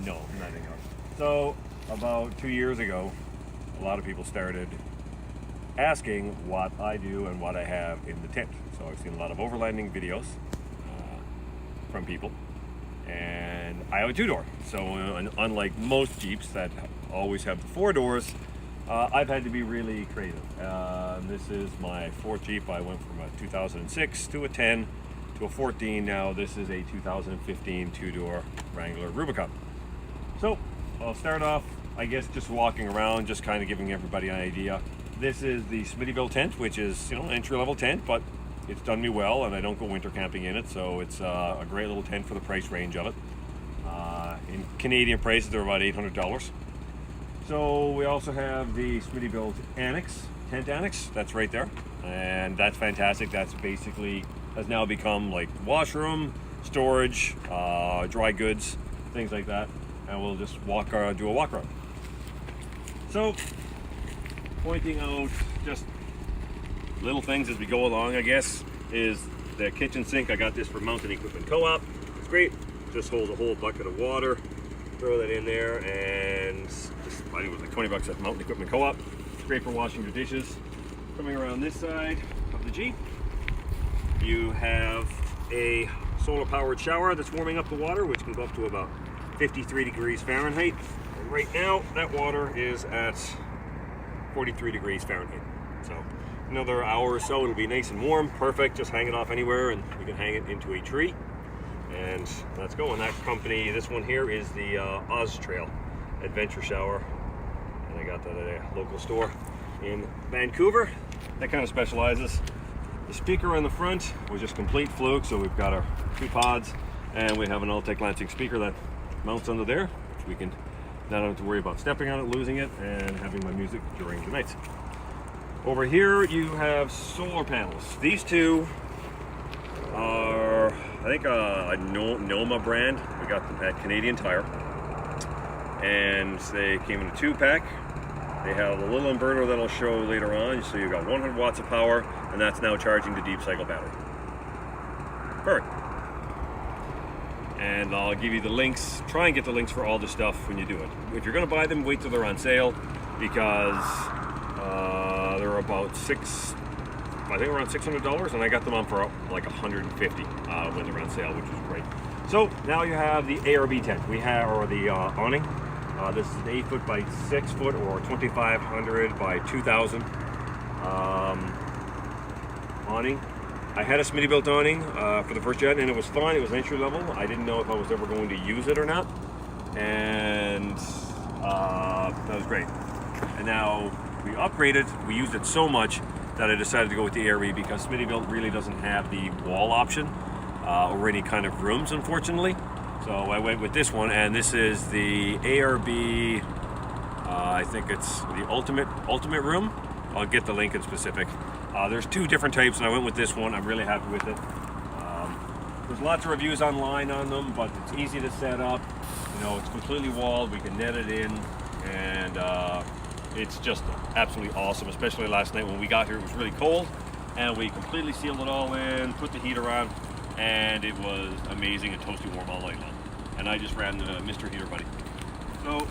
No, nothing else. So about 2 years ago, a lot of people started asking what I do and what I have in the tent. So I've seen a lot of overlanding videos from people, and I have a 2-door. So unlike most Jeeps that always have the 4 doors, I've had to be really creative. This is my 4th Jeep. I went from a 2006 to a 10 to a 14. Now this is a 2015 2-door Wrangler Rubicon. So I'll start off, I guess, just walking around, just kind of giving everybody an idea. This is the Smittyville tent, which is, you know, an entry-level tent, but it's done me well, and I don't go winter camping in it, so it's a great little tent for the price range of it. In Canadian prices, they're about $800. So we also have the Smittyville Annex, tent annex, that's right there, and that's fantastic. That's basically has now become like washroom, storage, dry goods, things like that, and we'll just do a walk around. So, pointing out just little things as we go along, I guess, is the kitchen sink. I got this for Mountain Equipment Co-op. It's great. Just holds a whole bucket of water. Throw that in there, and just, I think it was like 20 bucks at Mountain Equipment Co-op. It's great for washing your dishes. Coming around this side of the Jeep, you have a solar-powered shower that's warming up the water, which can go up to about 53 degrees Fahrenheit. And right now, that water is at 43 degrees Fahrenheit. So another hour or so, it'll be nice and warm. Perfect. Just hang it off anywhere, and you can hang it into a tree. And let's go. And that company, this one here is the Oz Trail Adventure Shower, and I got that at a local store in Vancouver that kind of specializes. The speaker on the front was just complete fluke, so we've got our 2 pods, and we have an Altec Lansing speaker that mounts under there, which we can not have to worry about stepping on it, losing it, and having my music during the nights. Over here you have solar panels. These two are, I think, a Noma brand. We got them at Canadian Tire, and they came in a 2-pack. They have a little inverter that I'll show later on, so you've got 100 watts of power, and that's now charging the deep cycle battery. Perfect. And I'll give you the links, try and get the links for all the stuff when you do it. If you're going to buy them, wait till they're on sale, because they're about I think around $600, and I got them on for like $150 when they're on sale, which is great. So now you have the ARB tent. We have, or the awning. This is an 8-foot by 6-foot, or 2,500 by 2,000 awning. I had a Smittyville awning for the first jet, and it was fun. It was entry level. I didn't know if I was ever going to use it or not, and that was great. And now we upgraded. We used it so much that I decided to go with the ARB, because Smittyville really doesn't have the wall option or any kind of rooms, unfortunately. So I went with this one, and this is the ARB. I think it's the ultimate room. I'll get the link in specific. There's 2 different types, and I went with this one. I'm really happy with it. There's lots of reviews online on them, but it's easy to set up. You know, it's completely walled. We can net it in, and it's just absolutely awesome. Especially last night when we got here, it was really cold, and we completely sealed it all in, put the heater on, and it was amazing and toasty warm all night long. And I just ran the Mr. Heater Buddy. So,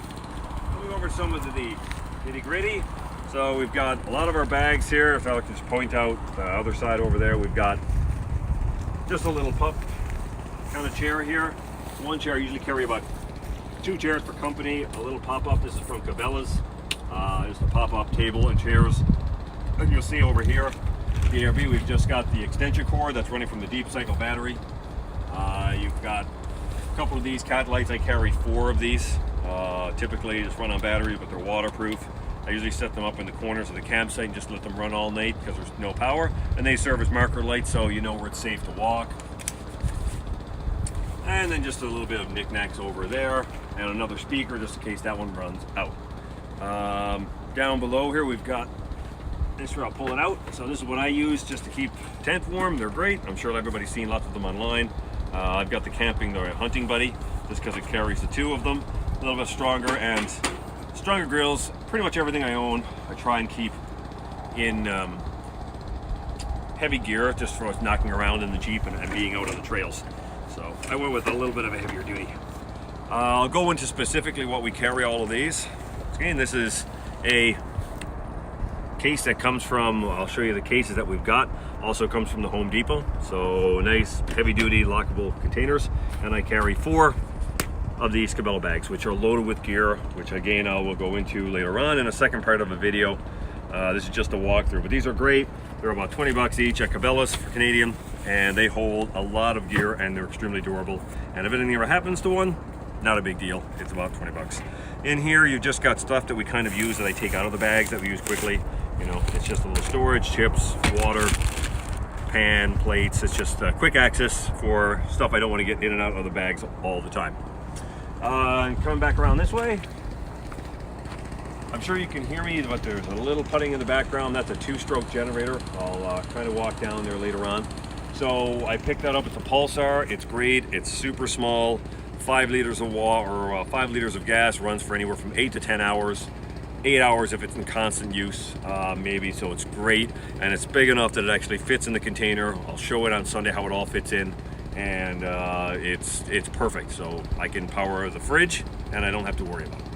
going over some of the nitty-gritty. So we've got a lot of our bags here. If I could just point out the other side over there, we've got just a little pup kind of chair here. One chair. I usually carry about 2 chairs per company. A little pop-up. This is from Cabela's. There's the pop-up table and chairs. And you'll see over here, the ARB, we've just got the extension cord that's running from the deep cycle battery. You've got a couple of these cat lights. I carry 4 of these. Typically just run on batteries, but they're waterproof. I usually set them up in the corners of the campsite and just let them run all night because there's no power. And they serve as marker lights, so you know where it's safe to walk. And then just a little bit of knickknacks over there, and another speaker just in case that one runs out. Down below here we've got this here. I'll pull it out. So this is what I use just to keep tent warm. They're great. I'm sure everybody's seen lots of them online. I've got the Hunting Buddy just because it carries the 2 of them. A little bit stronger and stronger grills. Pretty much everything I own, I try and keep in heavy gear just for us knocking around in the Jeep and being out on the trails. So I went with a little bit of a heavier duty. I'll go into specifically what we carry all of these. Again, this is a case that comes from, I'll show you the cases that we've got, also comes from the Home Depot. So nice heavy duty lockable containers, and I carry 4 of these Cabela bags, which are loaded with gear, which again I will go into later on in a second part of a video. This is just a walkthrough, but these are great. They're about 20 bucks each at Cabela's for Canadian, and they hold a lot of gear and they're extremely durable. And if anything ever happens to one, not a big deal. It's about 20 bucks. In here, you've just got stuff that we kind of use that I take out of the bags that we use quickly. You know, it's just a little storage, chips, water, pan, plates. It's just quick access for stuff I don't want to get in and out of the bags all the time. And coming back around this way, I'm sure you can hear me, but there's a little putting in the background. That's a 2-stroke generator. I'll kind of walk down there later on. So I picked that up at the Pulsar. It's great. It's super small. 5 liters of water, or 5 liters of gas, runs for anywhere from 8 to 10 hours. 8 hours if it's in constant use, maybe. So it's great, and it's big enough that it actually fits in the container. I'll show it on Sunday how it all fits in, and it's perfect. So I can power the fridge, and I don't have to worry about it.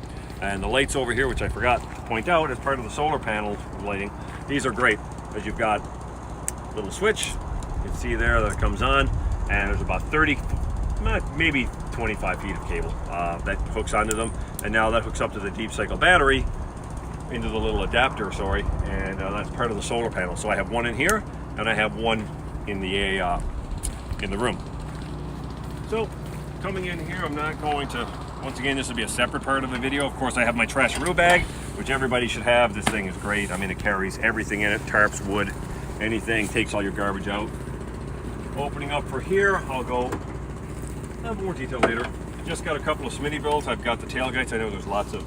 And the lights over here, which I forgot to point out as part of the solar panel lighting, these are great, as you've got a little switch. You can see there that it comes on, and there's about 30, maybe 25 feet of cable that hooks onto them, and now that hooks up to the deep cycle battery into the little adapter, and that's part of the solar panel. So I have one in here, and I have one in the room. So coming in here, I'm not going to, once again, this will be a separate part of the video. Of course, I have my trasharoo bag, which everybody should have. This thing is great. I mean, it carries everything in it, tarps, wood, anything, takes all your garbage out. Opening up for here, I'll go have more detail later. Just got a couple of Smittybills. I've got the tailgates. I know there's lots of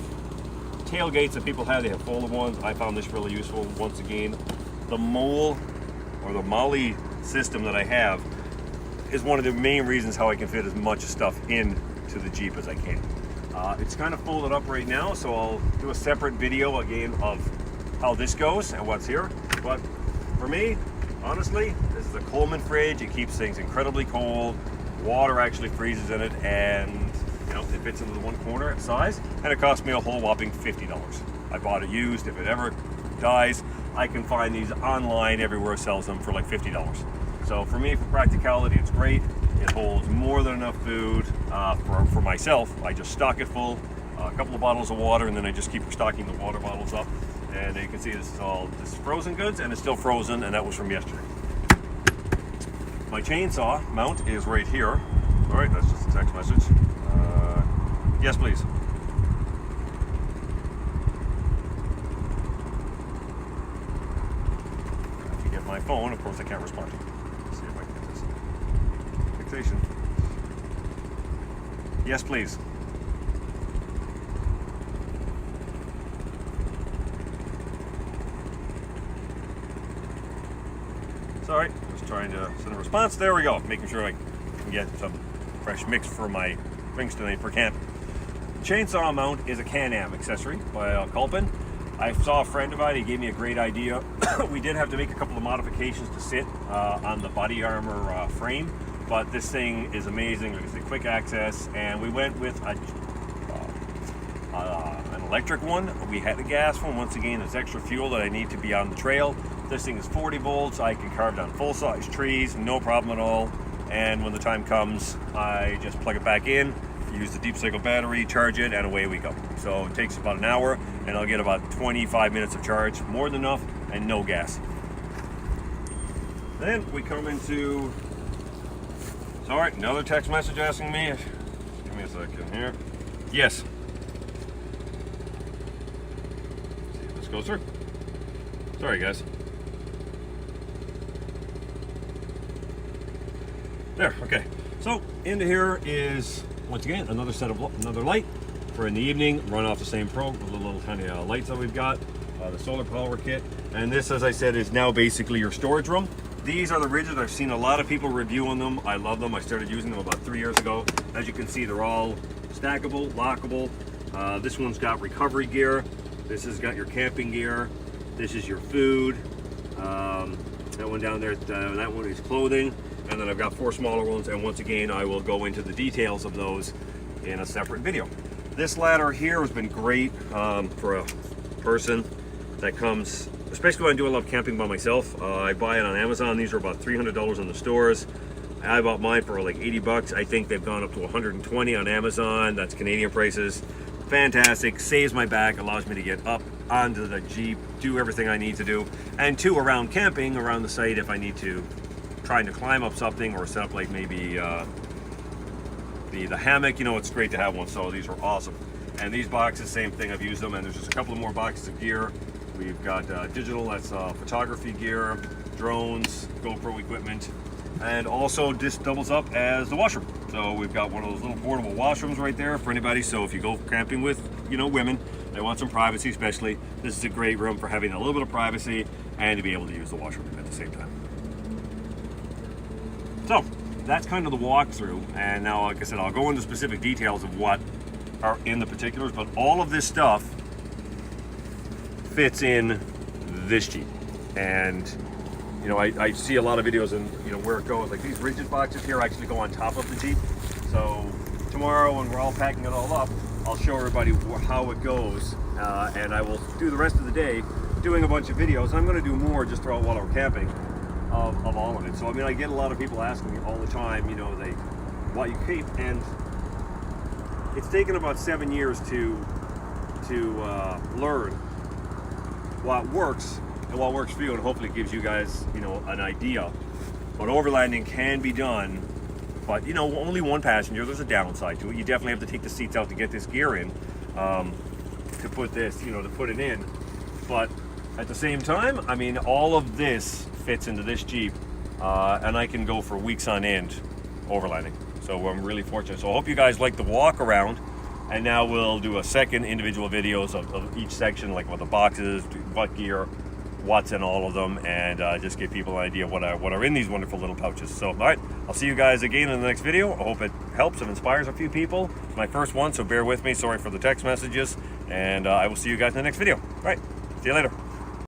tailgates that people have. They have folded ones. I found this really useful. Once again, the Molle or the Molle system that I have is one of the main reasons how I can fit as much stuff into the Jeep as I can. It's kind of folded up right now, so I'll do a separate video again of how this goes and what's here. But for me, honestly, this is a Coleman fridge. It keeps things incredibly cold. Water actually freezes in it, and you know, it fits into the one corner size, and it cost me a whole whopping $50. I bought it used. If it ever dies, I can find these online everywhere it sells them for like $50. So for me, for practicality, it's great. It holds more than enough food for myself. I just stock it full, a couple of bottles of water, and then I just keep restocking the water bottles up. And you can see this is frozen goods, and it's still frozen, and that was from yesterday. My chainsaw mount is right here. All right, that's just a text message. Yes, please. If you get my phone, of course I can't respond. Let's see if I can get this. Fixation. Yes, please. Sorry, just trying to send a response. There we go. Making sure I can get some fresh mix for my things tonight for camp. Chainsaw mount is a Can-Am accessory by Culpin. I saw a friend of mine. He gave me a great idea. We did have to make a couple of modifications to sit on the body armor frame, but this thing is amazing. It's a quick access, and we went with an electric one. We had a gas one. Once again, it's extra fuel that I need to be on the trail. This thing is 40 volts. I can carve down full-size trees, no problem at all. And when the time comes, I just plug it back in, use the deep cycle battery, charge it, and away we go. So it takes about an hour, and I'll get about 25 minutes of charge, more than enough, and no gas. Then we come into, sorry, another text message asking me. Give me a second here. Yes. See if this goes through. Sorry, guys. There, okay. So into here is, once again, another light for in the evening. Run off the same probe with the little tiny lights that we've got. The solar power kit. And this, as I said, is now basically your storage room. These are the Ridges. I've seen a lot of people reviewing them. I love them. I started using them about 3 years ago. As you can see, they're all stackable, lockable. This one's got recovery gear. This has got your camping gear. This is your food. That one down there, that one is clothing. And then I've got 4 smaller ones, and once again I will go into the details of those in a separate video. This ladder here has been great for a person that comes, especially when I do a lot of camping by myself. I buy it on Amazon. These are about $300 in the stores. I bought mine for like 80 bucks. I think they've gone up to 120 on Amazon. That's Canadian prices. Fantastic, saves my back, allows me to get up onto the Jeep, do everything I need to do. And two, around camping, around the site, if I need to, trying to climb up something or set up like maybe the hammock, you know, it's great to have one. So these are awesome. And these boxes, same thing, I've used them, and there's just a couple of more boxes of gear. We've got digital, that's photography gear, drones, GoPro equipment, and also this doubles up as the washroom. So we've got one of those little portable washrooms right there for anybody. So if you go camping with, you know, women, they want some privacy especially, this is a great room for having a little bit of privacy and to be able to use the washroom at the same time. So that's kind of the walkthrough, and now, like I said, I'll go into specific details of what are in the particulars, but all of this stuff fits in this Jeep. And you know, I see a lot of videos and, you know, where it goes, like these rigid boxes here actually go on top of the Jeep. So tomorrow when we're all packing it all up, I'll show everybody how it goes, and I will do the rest of the day doing a bunch of videos. I'm going to do more just throughout while we're camping of all of it. So I mean, I get a lot of people asking me all the time, you know, what you keep, and it's taken about 7 years to learn what works and what works for you, and hopefully it gives you guys, you know, an idea. But overlanding can be done, but you know, only one passenger, there's a downside to it. You definitely have to take the seats out to get this gear in, to put this, you know, to put it in. But at the same time, I mean, all of this fits into this Jeep, and I can go for weeks on end overlanding. So I'm really fortunate. So I hope you guys like the walk around, and now we'll do a second individual videos of each section, like what the boxes, what gear, what's in all of them, and just give people an idea what are in these wonderful little pouches. So all right, I'll see you guys again in the next video. I hope it helps and inspires a few people. It's my first one, so bear with me. Sorry for the text messages, and I will see you guys in the next video. All right, see you later.